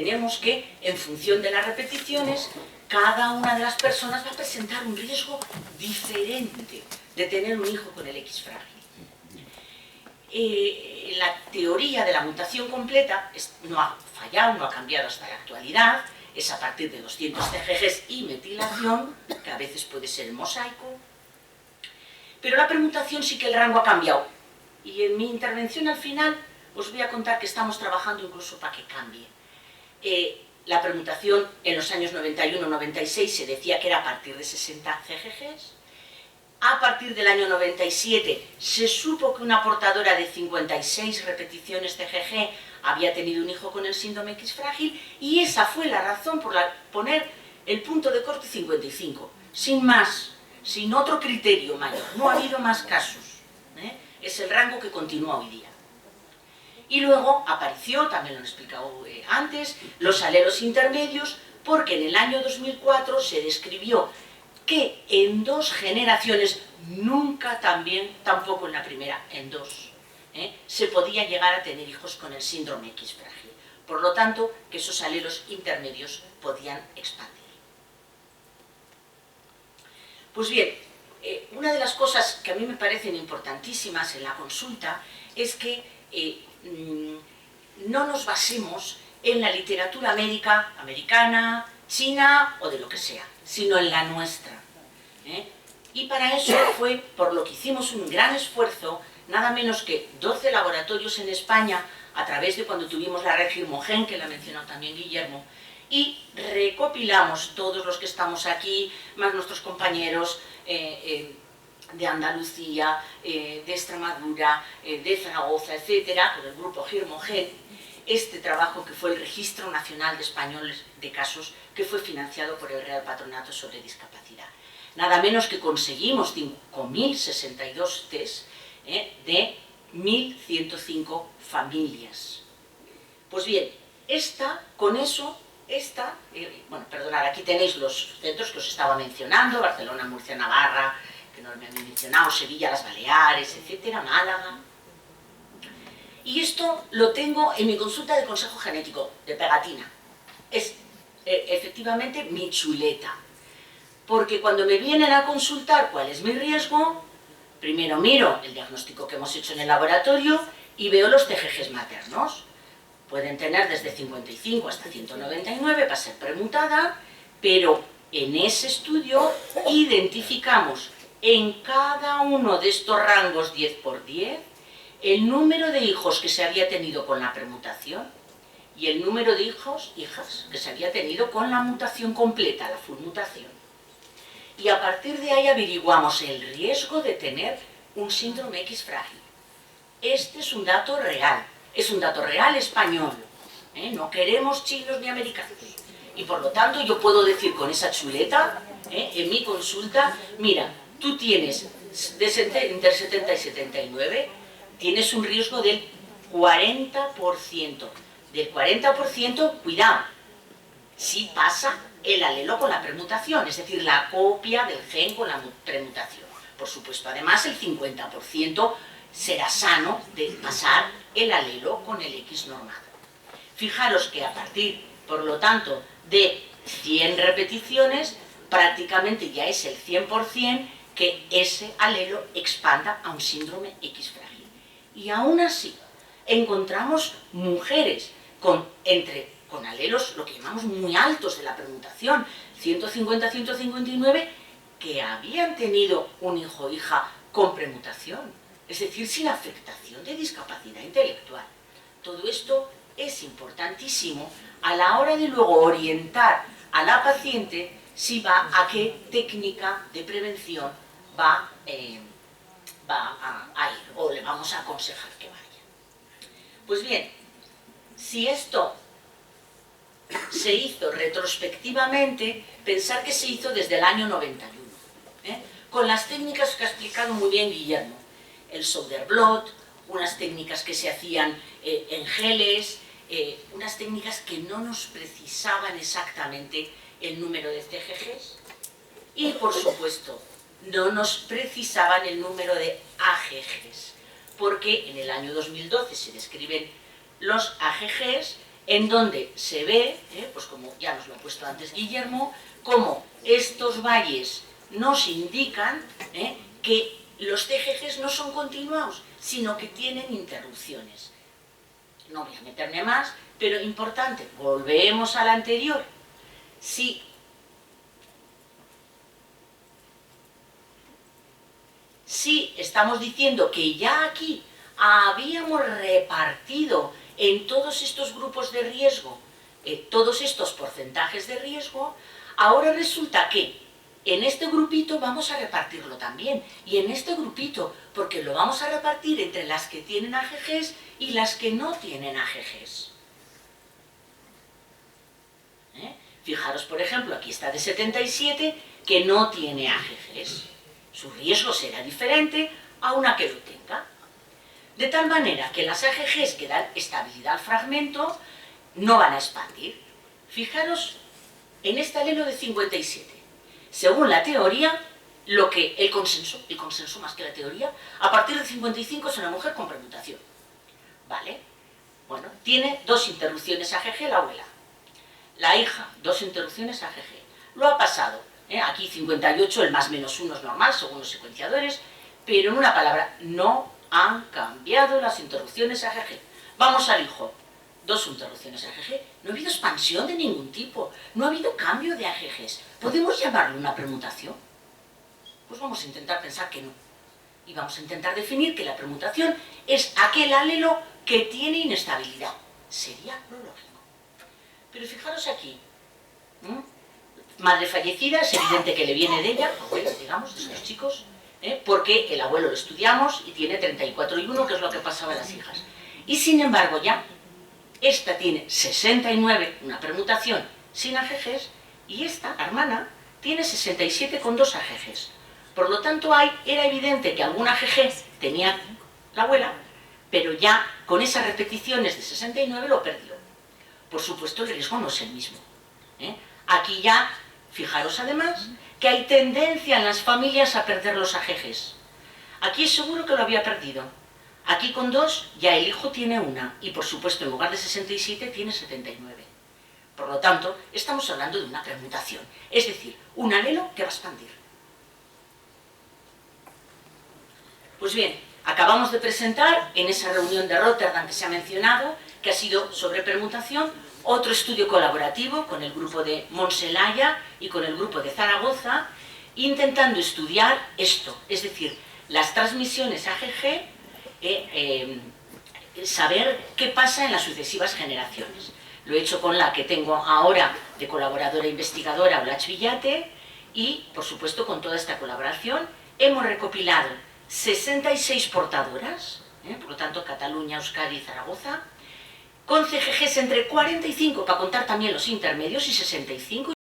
Tenemos que, en función de las repeticiones, cada una de las personas va a presentar un riesgo diferente de tener un hijo con el X frágil. La teoría de la mutación completa no ha fallado, no ha cambiado hasta la actualidad, es a partir de 200 CGGs y metilación, que a veces puede ser el mosaico, pero la permutación sí que el rango ha cambiado. Y en mi intervención al final os voy a contar que estamos trabajando incluso para que cambie. La permutación en los años 91-96 se decía que era a partir de 60 CGGs. A partir del año 97 se supo que una portadora de 56 repeticiones CGG había tenido un hijo con el síndrome X frágil, y esa fue la razón por la poner el punto de corte 55, sin más, sin otro criterio mayor. No ha habido más casos. Es el rango que continúa hoy día. Y luego apareció, también lo he explicado antes, los alelos intermedios, porque en el año 2004 se describió que en 2 generaciones, nunca tampoco en la primera, en 2, se podía llegar a tener hijos con el síndrome X frágil. Por lo tanto, que esos alelos intermedios podían expandir. Pues bien, una de las cosas que a mí me parecen importantísimas en la consulta es que no nos basemos en la literatura médica americana, china o de lo que sea, sino en la nuestra. Y para eso fue por lo que hicimos un gran esfuerzo, nada menos que 12 laboratorios en España, a través de cuando tuvimos la red Girmogen, que la ha mencionado también Guillermo, y recopilamos todos los que estamos aquí, más nuestros compañeros de Andalucía, de Extremadura, de Zaragoza, etcétera, con el grupo Girmogen, este trabajo que fue el Registro Nacional de Españoles de Casos, que fue financiado por el Real Patronato sobre Discapacidad. Nada menos que conseguimos 5.062 test de 1.105 familias. Pues bien, bueno, perdonad, aquí tenéis los centros que os estaba mencionando: Barcelona, Murcia, Navarra, que no me han mencionado, Sevilla, las Baleares, etcétera, Málaga. Y esto lo tengo en mi consulta de consejo genético, de pegatina. Es efectivamente mi chuleta. Porque cuando me vienen a consultar cuál es mi riesgo, primero miro el diagnóstico que hemos hecho en el laboratorio y veo los TGGs maternos. Pueden tener desde 55 hasta 199 para ser premutada, pero en ese estudio identificamos en cada uno de estos rangos 10 por 10 el número de hijos que se había tenido con la permutación y el número de hijas que se había tenido con la mutación completa, la full mutación. Y a partir de ahí averiguamos el riesgo de tener un síndrome X frágil. Este es un dato real español, no queremos chinos ni americanos. Y por lo tanto yo puedo decir con esa chuleta, en mi consulta, mira, tú tienes entre 70 y 79, tienes un riesgo del 40%. Del 40%, cuidado, si pasa el alelo con la permutación, es decir, la copia del gen con la permutación. Por supuesto, además, el 50% será sano de pasar el alelo con el X normado. Fijaros que a partir, por lo tanto, de 100 repeticiones, prácticamente ya es el 100% que ese alelo expanda a un síndrome X frágil. Y aún así, encontramos mujeres con alelos, lo que llamamos muy altos de la permutación, 150-159, que habían tenido un hijo o hija con permutación, es decir, sin afectación de discapacidad intelectual. Todo esto es importantísimo a la hora de luego orientar a la paciente si va a qué técnica de prevención va a ir, o le vamos a aconsejar que vaya. Pues bien, si esto se hizo retrospectivamente, pensar que se hizo desde el año 91, con las técnicas que ha explicado muy bien Guillermo, el Söderblot, unas técnicas que se hacían en geles, unas técnicas que no nos precisaban exactamente el número de CGGs y, por supuesto, no nos precisaban el número de AGGs, porque en el año 2012 se describen los AGGs en donde se ve, pues como ya nos lo ha puesto antes Guillermo, cómo estos valles nos indican que los TGGs no son continuados, sino que tienen interrupciones. No voy a meterme más, pero importante, volvemos al anterior. Si estamos diciendo que ya aquí habíamos repartido en todos estos grupos de riesgo, todos estos porcentajes de riesgo, ahora resulta que en este grupito vamos a repartirlo también, y en este grupito, porque lo vamos a repartir entre las que tienen AGGs y las que no tienen AGGs. Fijaros, por ejemplo, aquí está de 77, que no tiene AGGs. Su riesgo será diferente a una que lo tenga. De tal manera que las AGGs que dan estabilidad al fragmento no van a expandir. Fijaros en este alelo de 57. Según la teoría, el consenso más que la teoría, a partir de 55 es una mujer con permutación. ¿Vale? Bueno, tiene 2 interrupciones AGG la abuela. La hija, 2 interrupciones AGG. Lo ha pasado. Aquí 58, el más menos 1 es normal, según los secuenciadores, pero en una palabra, no han cambiado las interrupciones AGG. Vamos al hijo. 2 interrupciones AGG. No ha habido expansión de ningún tipo. No ha habido cambio de AGGs. ¿Podemos llamarlo una permutación? Pues vamos a intentar pensar que no. Y vamos a intentar definir que la permutación es aquel alelo que tiene inestabilidad. Sería lo lógico. Pero fijaros aquí. Madre fallecida, es evidente que le viene de ella, abuela, digamos, de estos chicos, porque el abuelo lo estudiamos y tiene 34 y 1, que es lo que pasaba a las hijas. Y sin embargo ya, esta tiene 69, una permutación sin AGGs, y esta, la hermana, tiene 67 con 2 AGGs. Por lo tanto, era evidente que algún AGG tenía la abuela, pero ya con esas repeticiones de 69 lo perdió. Por supuesto, el riesgo no es el mismo. Aquí ya, fijaros además, que hay tendencia en las familias a perder los AGGs. Aquí es seguro que lo había perdido. Aquí con 2 ya el hijo tiene 1 y por supuesto en lugar de 67 tiene 79. Por lo tanto, estamos hablando de una permutación, es decir, un alelo que va a expandir. Pues bien, acabamos de presentar en esa reunión de Rotterdam que se ha mencionado, que ha sido sobre permutación, otro estudio colaborativo con el grupo de Monselaya y con el grupo de Zaragoza, intentando estudiar esto, es decir, las transmisiones AGG, saber qué pasa en las sucesivas generaciones. Lo he hecho con la que tengo ahora de colaboradora investigadora, Blanche Villate, y por supuesto con toda esta colaboración hemos recopilado 66 portadoras, por lo tanto Cataluña, Euskadi y Zaragoza, con CGGs entre 45, para contar también los intermedios, y 65,